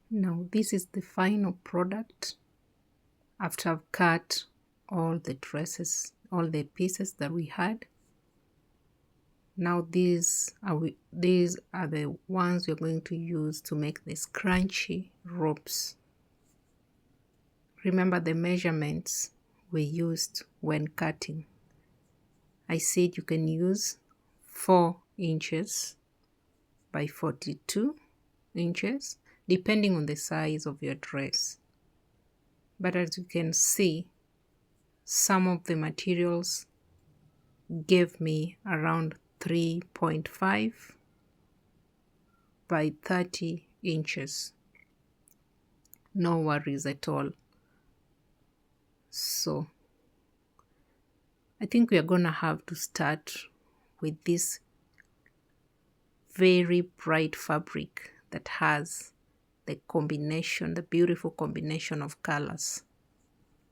Now this is the final product after I've cut all the dresses, all the pieces that we had. Now these are the ones we're going to use to make the scrunchy ropes. Remember the measurements we used when cutting. I said you can use 4 inches by 42 inches depending on the size of your dress. But as you can see, some of the materials gave me around 3.5 by 30 inches. No worries at all. So I think we are gonna have to start with this very bright fabric that has the combination, the beautiful combination of colors.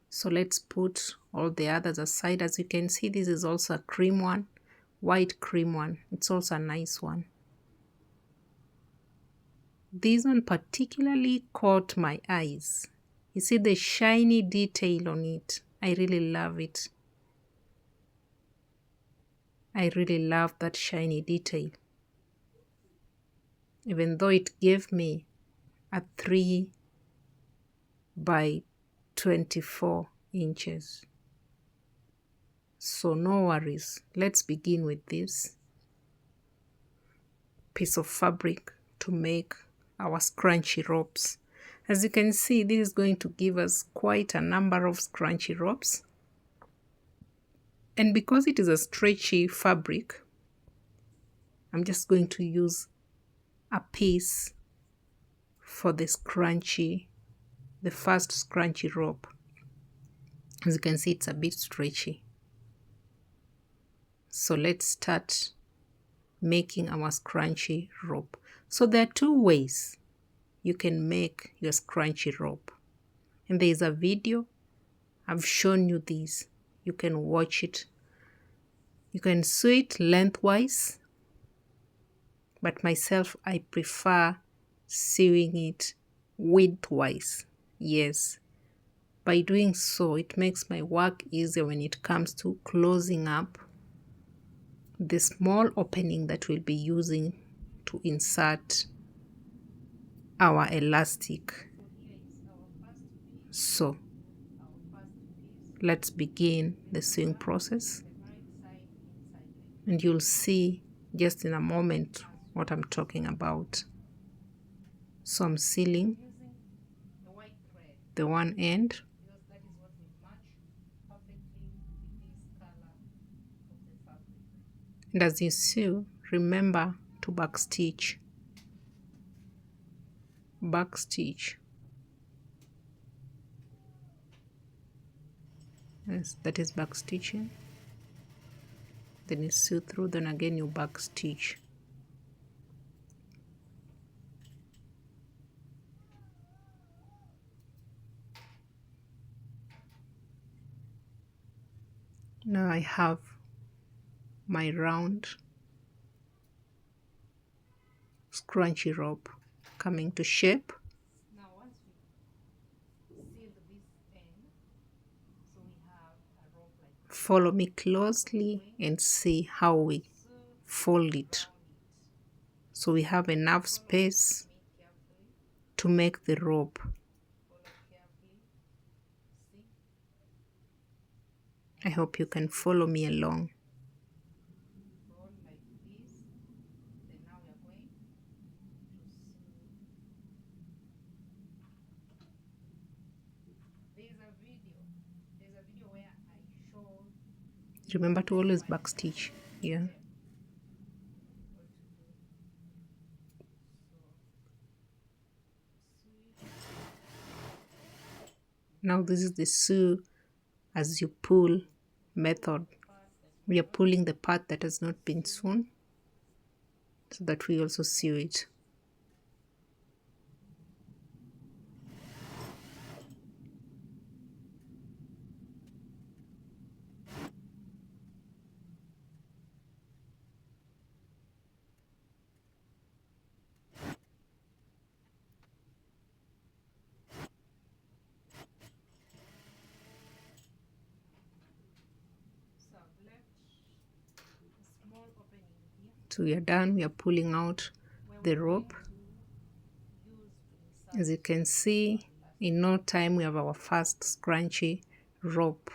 So let's put all the others aside. As you can see, this is also a cream one, white cream one. It's also a nice one. This one particularly caught my eyes. You see the shiny detail on it. I really love it. I really love that shiny detail. Even though it gave me a 3 by 24 inches. So no worries. Let's begin with this piece of fabric to make our scrunchy ropes. As you can see, this is going to give us quite a number of scrunchy ropes. And because it is a stretchy fabric, I'm just going to use a piece for the scrunchy, the first scrunchy rope. As you can see, it's a bit stretchy. So let's start making our scrunchy rope. So there are 2 ways you can make your scrunchy rope. And there is a video. I've shown you this. You can watch it. You can sew it lengthwise. But myself, I prefer sewing it widthwise. Yes. By doing so, it makes my work easier when it comes to closing up the small opening that we'll be using to insert our elastic. So let's begin the sewing process, and you'll see just in a moment what I'm talking about. So I'm sealing the one end, and as you sew, remember to backstitch. Backstitch. Yes, that is backstitching. Then you sew through, then again you backstitch. Now I have my round scrunchy rope coming to shape. Now once we seal this end, so we have a rope like this. Follow me closely and see how we fold it. So we have enough space to make the rope. I hope you can follow me along. Remember to always backstitch here. Now this is the sew as you pull method. We are pulling the part that has not been sewn so that we also sew it. So we are done. We are pulling out the rope. As you can see, in no time we have our first scrunchy rope.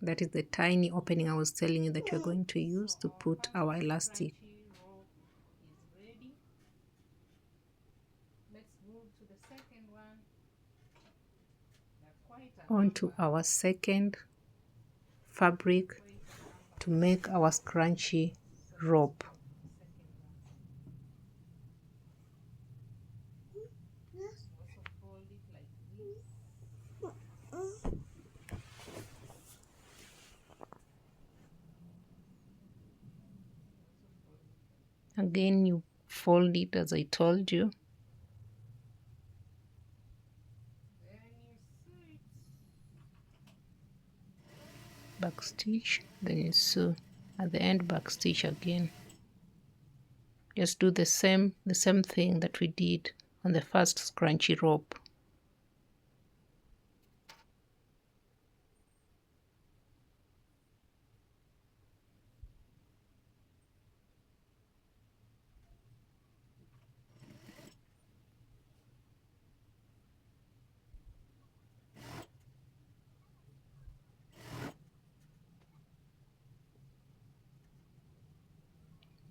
That is the tiny opening I was telling you that we are going to use to put our elastic. Onto our second fabric to make our scrunchy rope. Again, you fold it as I told you. Back stitch, then you sew. At the end, back stitch again. Just do the same thing that we did on the first scrunchy rope.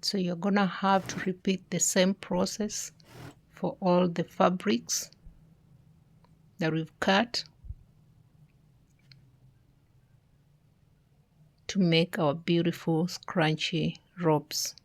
So you're gonna have to repeat the same process for all the fabrics that we've cut to make our beautiful scrunchy ropes.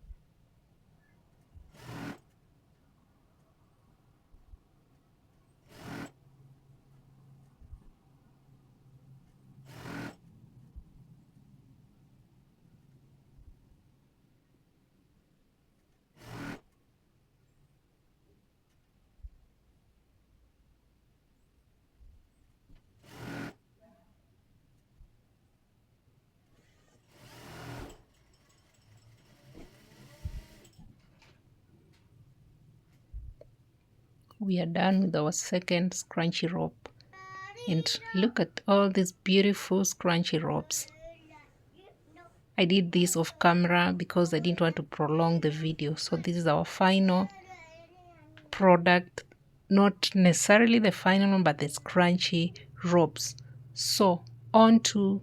We are done with our second scrunchy rope. And look at all these beautiful scrunchy ropes. I did this off camera because I didn't want to prolong the video. So this is our final product. Not necessarily the final one, but the scrunchy ropes. So on to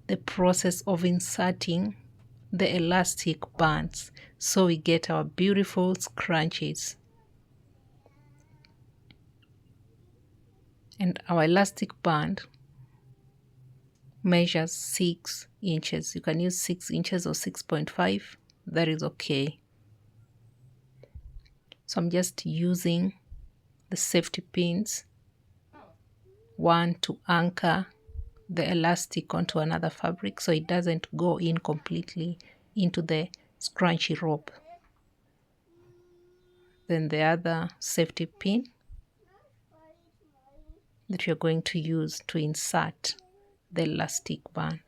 the process of inserting the elastic bands. So we get our beautiful scrunchies. And our elastic band measures 6 inches. You can use 6 inches or 6.5. That is okay. So I'm just using the safety pins, one to anchor the elastic onto another fabric so it doesn't go in completely into the scrunchy rope. Then the other safety pin that you're going to use to insert the elastic band.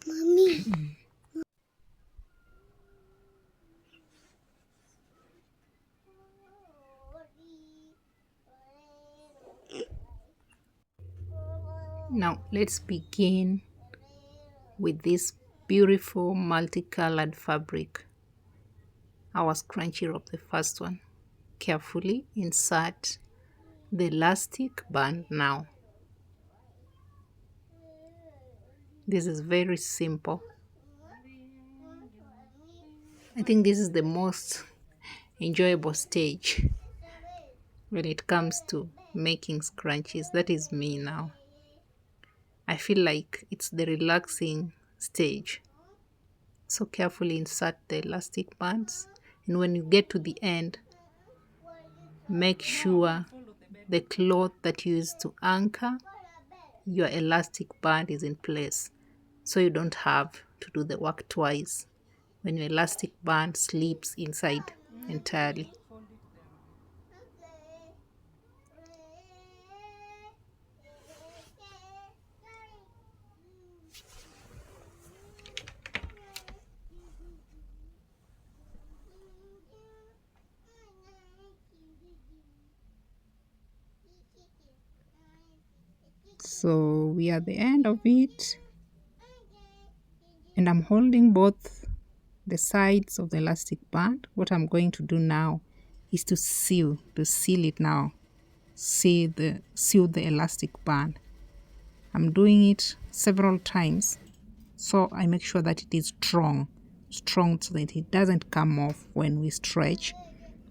Mommy. Now let's begin with this beautiful multicolored fabric. Our scrunchy rope, the first one. Carefully insert the elastic band now. This is very simple. I think this is the most enjoyable stage when it comes to making scrunchies. That is me now. I feel like it's the relaxing stage. So carefully insert the elastic bands, and when you get to the end, make sure the cloth that you use to anchor your elastic band is in place, so you don't have to do the work twice when your elastic band slips inside entirely. So we are at the end of it, and I'm holding both the sides of the elastic band. What I'm going to do now is to seal it now. Seal the elastic band. I'm doing it several times, so I make sure that it is strong so that it doesn't come off when we stretch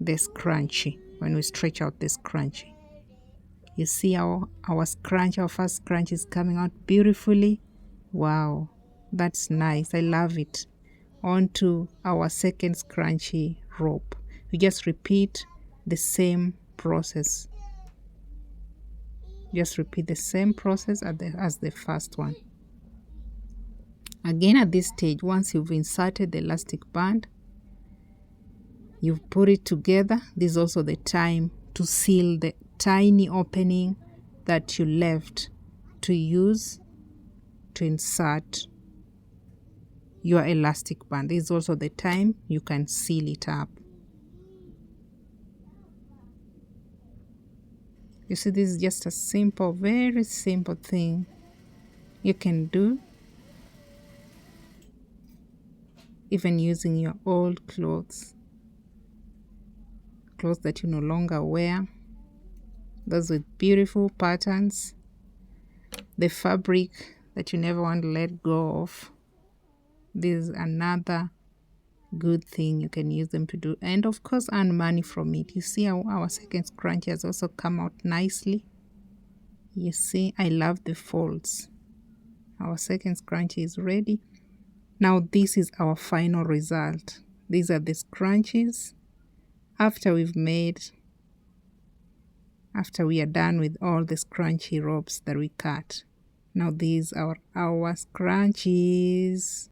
the scrunchie, when we stretch out the scrunchie. You see our first scrunchie is coming out beautifully. Wow, that's nice. I love it. On to our second scrunchie rope. We just repeat the same process. Just repeat the same process as the first one. Again, at this stage, once you've inserted the elastic band, you've put it together, this is also the time to seal the tiny opening that you left to use to insert your elastic band. This is also the time you can seal it up. You see, this is just a simple, very simple thing you can do, even using your old clothes that you no longer wear, those with beautiful patterns, the fabric that you never want to let go of. This is another good thing you can use them to do, and of course earn money from it. You see how our second scrunchie has also come out nicely. You see, I love the folds. Our second scrunchie is ready. Now this is our final result. These are the scrunchies after we are done with all the scrunchie ropes that we cut. Now these are our scrunchies.